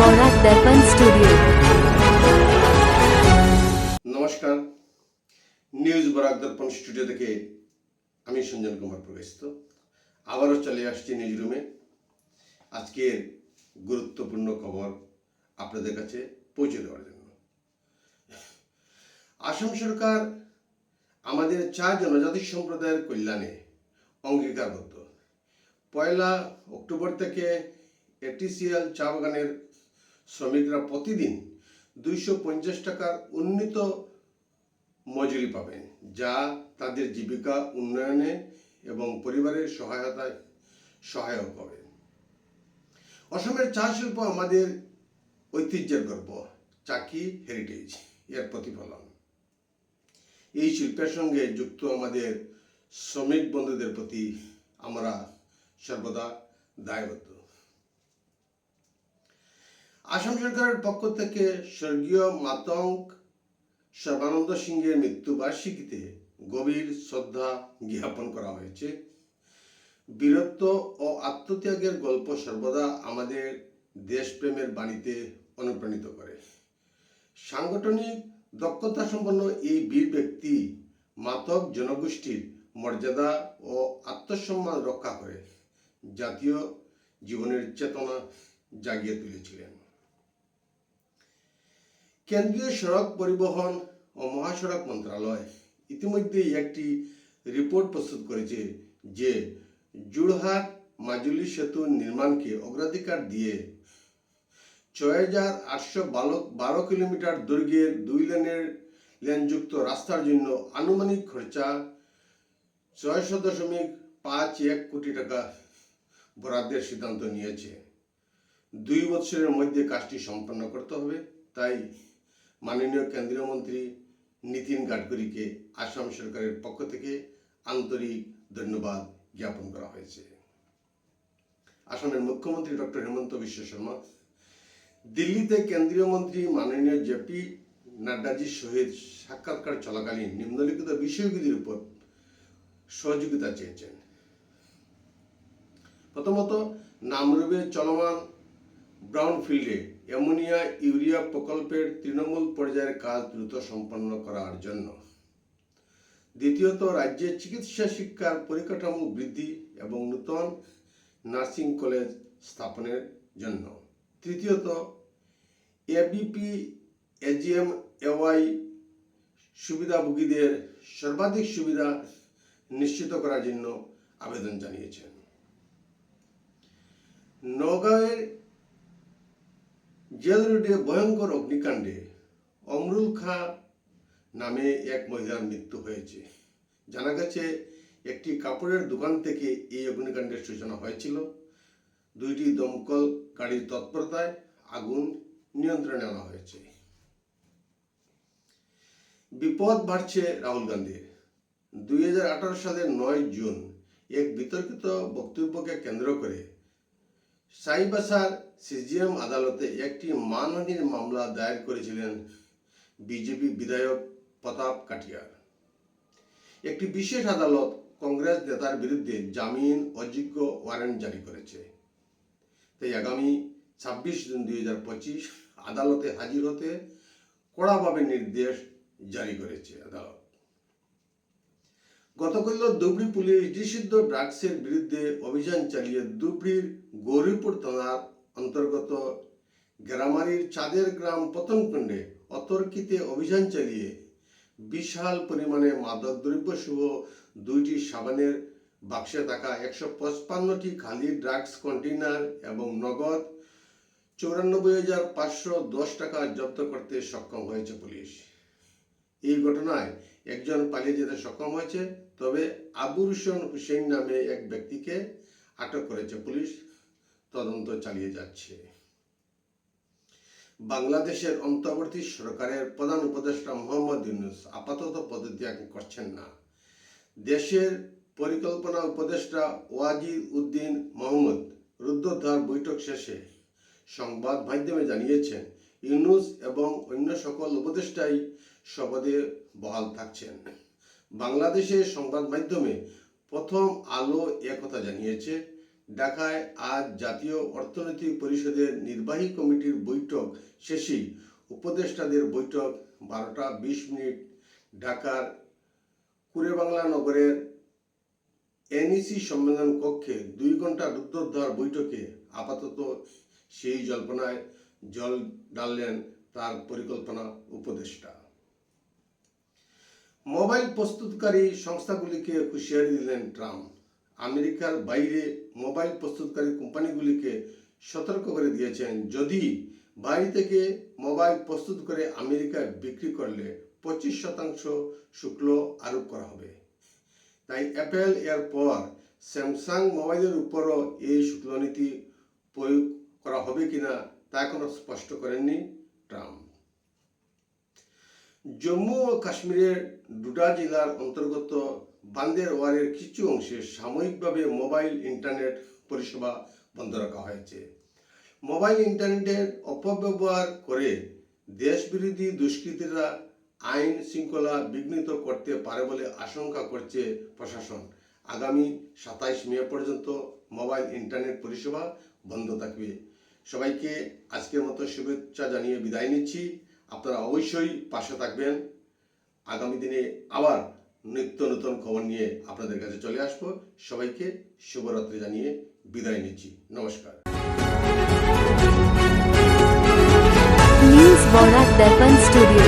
বরাক দর্পণ studio. নমস্কার, news Barak দর্পণ studio থেকে আমি সঞ্জন কুমার প্রবেশিত আবারও চলে আসছি নিউজ রুমে। আজকের গুরুত্বপূর্ণ খবর আপনাদের কাছে পৌঁছে দেওয়ার জন্য। আসাম সরকার আমাদের চা জনজাতি সম্প্রদায়ের কল্যাণে অঙ্গীকারবদ্ধ। 1 অক্টোবর থেকে এটিসিএল চা বাগানের শ্রমিকরা প্রতিদিন 250 টাকার উন্নীত মজুরি পাবেন, যা তাদের জীবিকা উন্নয়নে এবং পরিবারের সহায়তায় সহায়ক হবে। অসমের চা শিল্প আমাদের ঐতিহ্যের গর্ব, চাকি হেরিটেজ এর প্রতিফলন। এই শিল্পের সঙ্গে যুক্ত আমাদের শ্রমিক বন্ধুদের প্রতি আমরা সর্বদা দায়বদ্ধ। আসাম সরকারের পক্ষ থেকে স্বর্গীয় মাতঙ্গ সর্বানন্দ সিংহের মৃত্যুবার্ষিকীতে গভীর শ্রদ্ধা জ্ঞাপন করা হয়েছে। বীরত্ব ও আত্মত্যাগের গল্প সর্বদা আমাদের দেশপ্রেমের বাণীতে অনুপ্রাণিত করে। সাংগঠনিক দক্ষতা সম্পন্ন এই বীর ব্যক্তি মাতক জনগোষ্ঠীর মর্যাদা ও আত্মসম্মান রক্ষা করে জাতীয় জীবনের চেতনা জাগিয়ে তুলেছিলেন। কেন্দ্রীয় সড়ক পরিবহন ও মহাসড়ক মন্ত্রণালয় ইতিমধ্যে একটি রিপোর্ট প্রস্তুত করেছে যে যোরহাট মাজুলি সেতু নির্মাণকে অগ্রাধিকার দিয়ে ৬,৮১২ কিলোমিটার দৈর্ঘ্যের 2 লেনযুক্ত রাস্তার জন্য আনুমানিক খরচা ৬০০.৫১ কোটি টাকা বরাদ্দের সিদ্ধান্ত নিয়েছে। 2 বছরের মধ্যে কাজটি সম্পন্ন করতে হবে। তাই মাননীয় কেন্দ্রীয় মন্ত্রী নীতিন গাডকারিকে আসাম সরকারের পক্ষ থেকে আন্তরিক ধন্যবাদ জ্ঞাপন করা হয়েছে। আসামের মুখ্যমন্ত্রী ডক্টর হেমন্ত বিশ্ব শর্মা দিল্লিতে কেন্দ্রীয় মন্ত্রী মাননীয় জেপি নাড্ডাজির সহিত সাক্ষাৎকার চলাকালীন নিম্নলিখিত বিষয়গুলির উপর সহযোগিতা চেয়েছেন। প্রথমত, নামরুবে চলমান ব্রাউনফিল্ডে অ্যামোনিয়া ইউরিয়া প্রকল্পের তৃণমূল পর্যায়ের কাজ দ্রুত সম্পন্ন করার জন্য। দ্বিতীয়ত, রাজ্যে চিকিৎসা শিক্ষার পরিকাঠামো বৃদ্ধি এবং নূতন নার্সিং কলেজ স্থাপনের জন্য। তৃতীয়ত, এবিপি এজিএম এওয়াই সুবিধাভোগীদের সর্বাধিক সুবিধা নিশ্চিত করার জন্য আবেদন জানিয়েছেন। নওগাঁয়ের জেল রোডে ভয়ঙ্কর অগ্নিকাণ্ডে অমরুল খাঁ নামে এক মহিলার মৃত্যু হয়েছে। জানা গেছে একটি কাপড়ের দোকান থেকে এই অগ্নিকাণ্ডের সূচনা হয়েছিল। 2টি দমকল গাড়ির তৎপরতায় আগুন নিয়ন্ত্রণে আনা হয়েছে। বিপদ বাড়ছে রাহুল গান্ধীর। 2018 সালের 9 জুন এক বিতর্কিত বক্তব্যকে কেন্দ্র করে সাইবাসার সিজিএম আদালতে একটি মানহানির মামলা দায়ের করেছিলেন বিজেপি বিধায়ক প্রতাপ কাটিয়ার। একটি বিশেষ আদালত কংগ্রেস নেতার বিরুদ্ধে জামিন অযোগ্য ওয়ারেন্ট জারি করেছে। তাই আগামী 26 জুন 2025 আদালতে হাজির হতে কড়াভাবে নির্দেশ জারি করেছে আদালত। গতকাল ধুবড়ী পুলিশ নিষিদ্ধ ড্রাগসের বিরুদ্ধে অভিযান চালিয়ে ধুবড়ীর গৌরীপুর থানার অন্তর্গত গ্রামারির চাঁদের গ্রাম পতনকুণ্ডে অতর্কিতে অভিযান চালিয়ে বিশাল পরিমাণে মাদক দ্রব্য সহ 2টি সাবানের বাক্সে থাকা 155টি খালি ড্রাগস কন্টেইনার এবং নগদ 94,510 টাকা জব্দ করতে সক্ষম হয়েছে পুলিশ। এই ঘটনায় একজন পালিয়ে যেতে সক্ষম হয়েছে, তবে আবু রুশন হুসেন নামে এক ব্যক্তিকে আটক করেছে পুলিশ। তদন্ত চালিয়ে যাচ্ছে। বাংলাদেশের অন্তর্বর্তী সরকারের প্রধান উপদেষ্টা মোহাম্মদ ইউনূস আপাতত পদত্যাগ করছেন না। দেশের পরিকল্পনা উপদেষ্টা ওয়াজির উদ্দিন মোহাম্মদ রুদ্ধদ্বার বৈঠক শেষে সংবাদ মাধ্যমে জানিয়েছেন ইউনূস এবং অন্য সকল উপদেষ্টাই শপথে বহাল থাকছেন। বাংলাদেশের সংবাদ মাধ্যমে প্রথম আলো একথা জানিয়েছে। ঢাকায় আজ জাতীয় অর্থনৈতিক পরিষদের নির্বাহী কমিটির বৈঠক শেষেই উপদেষ্টাদের বৈঠক 12:20 ঢাকার কুড়েবাংলা নগরের এনইসি সম্মেলন কক্ষে 2 ঘন্টা রুদ্ধদ্বার বৈঠকে আপাতত সেই জল্পনায় জল ঢাললেন তার পরিকল্পনা উপদেষ্টা। মোবাইল প্রস্তুতকারী সংস্থাগুলিকে হুঁশিয়ারি দিলেন ট্রাম্প। আমেরিকার বাইরে মোবাইল প্রস্তুতকারী কোম্পানিগুলিকে সতর্ক করে দিয়েছেন, যদি বাইরে থেকে মোবাইল প্রস্তুত করে আমেরিকায় বিক্রি করলে 25% শুল্ক আরোপ করা হবে। তাই অ্যাপেল এর পর স্যামসাং মোবাইলের উপরও এই শুল্কনীতি প্রয়োগ করা হবে কিনা তা এখনো স্পষ্ট করেননি ট্রাম্প। জম্মু ও কাশ্মীরের ডোডা জেলার অন্তর্গত বান্দেরওয়ারের কিছু অংশে সাময়িকভাবে মোবাইল ইন্টারনেট পরিষেবা বন্ধ রাখা হয়েছে। মোবাইল ইন্টারনেটের অপব্যবহার করে দেশবিরোধী দুষ্কৃতীরা আইন শৃঙ্খলা বিঘ্নিত করতে পারে বলে আশঙ্কা করছে প্রশাসন। আগামী 27 মে পর্যন্ত মোবাইল ইন্টারনেট পরিষেবা বন্ধ থাকবে। সবাইকে আজকের মতো শুভেচ্ছা জানিয়ে বিদায় নিচ্ছি। আপনারা অবশ্যই পাশে থাকবেন। আগামী দিনে আবার নিত্য নতুন খবর নিয়ে আপনাদের কাছে চলে আসবো। সবাইকে শুভরাত্রি জানিয়ে বিদায় নিচ্ছি। নমস্কার। নিউজ বরাক দর্পণ স্টুডিও।